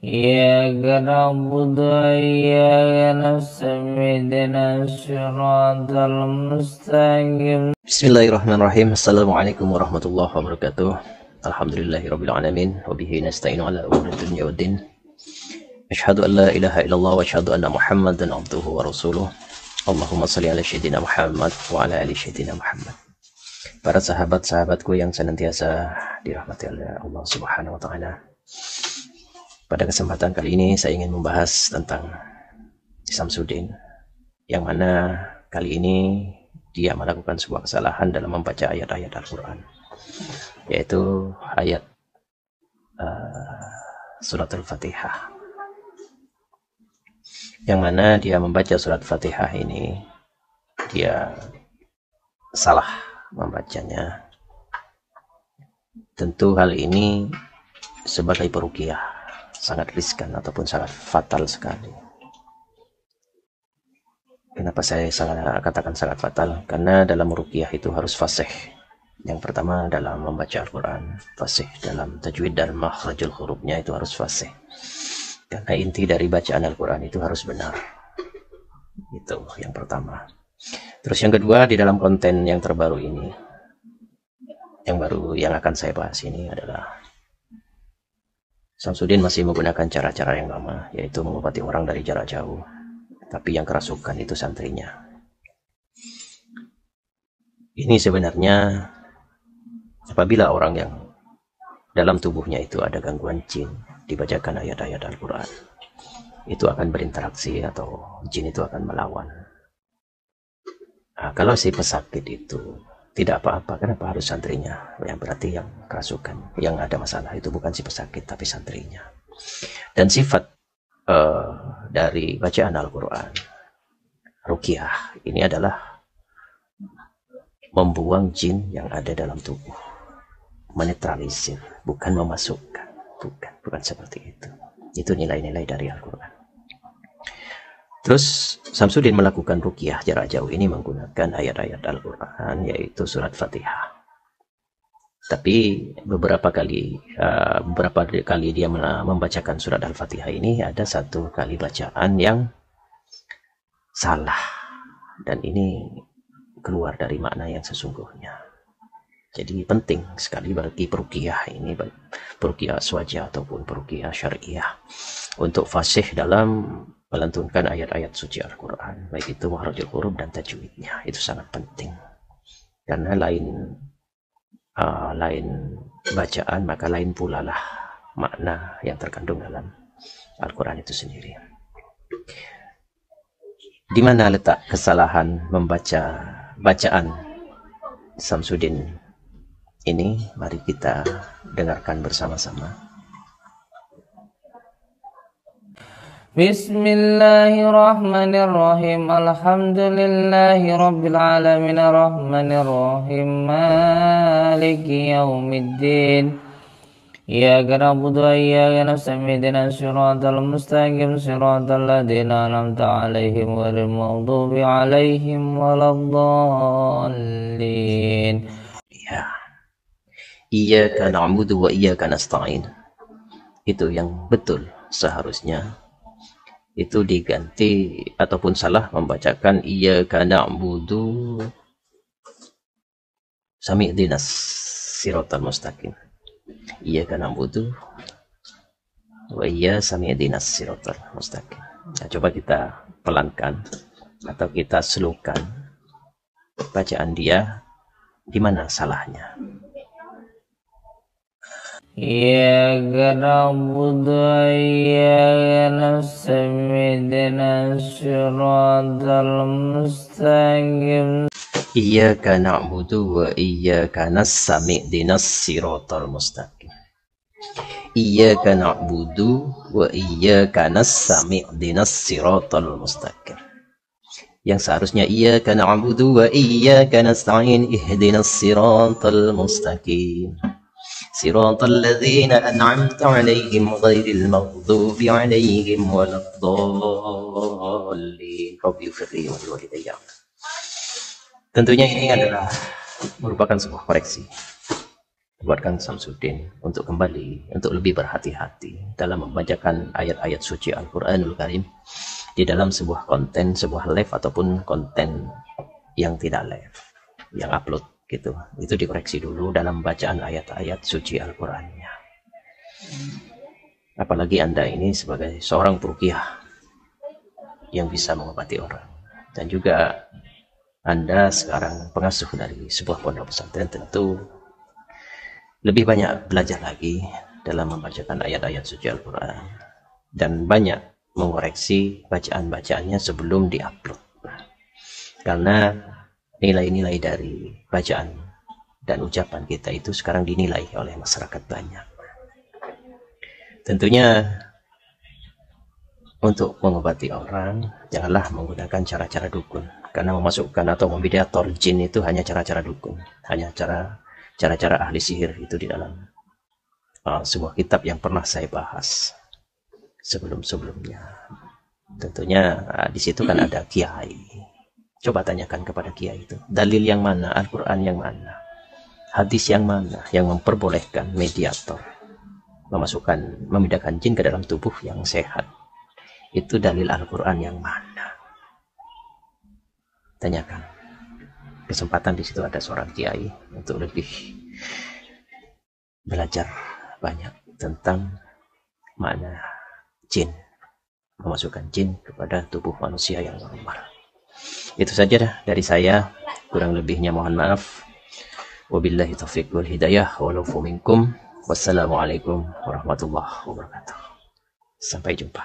إياك نعبد وإياك نستعين اهدنا الصراط المستقيم. Bismillahirrahmanirrahim. Assalamualaikum warahmatullahi wabarakatuh. Alhamdulillahirabbil alamin wa bihi nasta'inu ala umuri dunya waddin. Asyhadu an la ilaha illallah wa asyhadu anna Muhammadan abduhu wa rasuluh. Allahumma shalli ala sayyidina Muhammad wa ala ali sayyidina Muhammad. Para sahabat-sahabatku yang senantiasa dirahmati oleh Allah Subhanahu wa taala. Pada kesempatan kali ini saya ingin membahas tentang Samsudin, yang mana kali ini dia melakukan sebuah kesalahan dalam membaca ayat-ayat Al-Quran, yaitu ayat surat Al-Fatihah, yang mana dia membaca surat Fatihah ini dia salah membacanya. Tentu hal ini sebagai peruqyah sangat riskan ataupun sangat fatal sekali. Kenapa saya katakan sangat fatal? Karena dalam ruqyah itu harus fasih. Yang pertama dalam membaca Al-Quran, fasih dalam tajwid dan makhrajul hurufnya itu harus fasih. Karena inti dari bacaan Al-Quran itu harus benar. Itu yang pertama. Terus yang kedua, di dalam konten yang terbaru ini, yang akan saya bahas ini adalah Samsudin masih menggunakan cara-cara yang lama, yaitu mengobati orang dari jarak jauh. Tapi yang kerasukan itu santrinya. Ini sebenarnya apabila orang yang dalam tubuhnya itu ada gangguan jin, dibacakan ayat-ayat Al-Quran, itu akan berinteraksi atau jin itu akan melawan. Nah, kalau si pesakit itu tidak apa-apa, kenapa harus santrinya? Yang berarti yang kerasukan, yang ada masalah itu bukan si pesakit tapi santrinya. Dan sifat dari bacaan Al-Quran, ruqyah, ini adalah membuang jin yang ada dalam tubuh, menetralisir, bukan memasukkan, bukan seperti itu. Itu nilai-nilai dari Al-Quran. Terus Samsudin melakukan ruqyah jarak jauh ini menggunakan ayat-ayat Al-Quran, yaitu surat Fatihah. Tapi beberapa kali dia membacakan surat Al-Fatihah ini ada satu kali bacaan yang salah, dan ini keluar dari makna yang sesungguhnya. Jadi penting sekali bagi peruqyah ini, peruqyah aswaja ataupun peruqyah syariah, untuk fasih dalam melantunkan ayat-ayat suci Al-Quran, baik itu makhrajul huruf dan tajwidnya. Itu sangat penting, karena lain bacaan maka lain pula lah makna yang terkandung dalam Al-Quran itu sendiri. Di mana letak kesalahan membaca bacaan Samsudin ini? Mari kita dengarkan bersama-sama. Bismillahirrahmanirrahim. Alhamdulillahi rabbil alamin, arrahmanirrahim, maliki yaumiddin. Iyyaka na'budu wa iyyaka nasta'in ihdinas siratal mustaqim, siratal ladzina an'amta 'alaihim ghairil maghdubi 'alaihim waladdallin. Ya. Iyyaka na'budu wa iyyaka nasta'in. Itu yang betul, seharusnya itu diganti ataupun salah membacakan iyyaka na'budu sami'dinas siratal mustaqim. Iyyaka na'budu wa iyyaka sami'dinas siratal mustaqim. Nah, coba kita pelankan atau kita slowkan bacaan dia, di mana salahnya. Iyyaka na'budu wa iyyaka nasta'in ihdinas siratal mustaqim. Iyyaka na'budu wa iyyaka nasta'in ihdinas siratal mustaqim. Iyyaka na'budu wa iyyaka nasta'in ihdinas siratal mustaqim. Yang seharusnya iyyaka na'budu wa iyyaka nasta'in ihdinas siratal mustaqim. Siratal ladzina an'amta 'alaihim ghairil maghdubi 'alaihim waladdallin. Rabbi ighfirli wa liwalidayya. Tentunya ini adalah merupakan sebuah koreksi. buat Kang Samsudin untuk kembali, untuk lebih berhati-hati dalam membacakan ayat-ayat suci Al-Quranul Karim di dalam sebuah konten, sebuah live ataupun konten yang tidak live, yang upload gitu. Itu dikoreksi dulu dalam bacaan ayat-ayat suci Al-Qurannya. Apalagi Anda ini sebagai seorang peruqyah yang bisa mengobati orang, dan juga Anda sekarang pengasuh dari sebuah pondok pesantren, tentu lebih banyak belajar lagi dalam membacakan ayat-ayat suci Al-Quran dan banyak mengoreksi bacaan-bacaannya sebelum diupload, karena nilai-nilai dari bacaan dan ucapan kita itu sekarang dinilai oleh masyarakat banyak. Tentunya untuk mengobati orang, janganlah menggunakan cara-cara dukun, karena memasukkan atau membidator jin itu hanya cara-cara dukun, hanya cara-cara ahli sihir itu di dalam sebuah kitab yang pernah saya bahas sebelum-sebelumnya. Tentunya di situ kan ada kiai. Coba tanyakan kepada kiai itu, dalil yang mana, Al-Quran yang mana, hadis yang mana yang memperbolehkan mediator memindahkan jin ke dalam tubuh yang sehat. Itu dalil Al-Quran yang mana? Tanyakan. Kesempatan di situ ada seorang kiai untuk lebih belajar banyak tentang mana jin, memasukkan jin kepada tubuh manusia yang normal. Itu saja dah dari saya, kurang lebihnya mohon maaf. Wabillahi taufiq wal hidayah, walafu minkum. Wassalamualaikum warahmatullahi wabarakatuh. Sampai jumpa.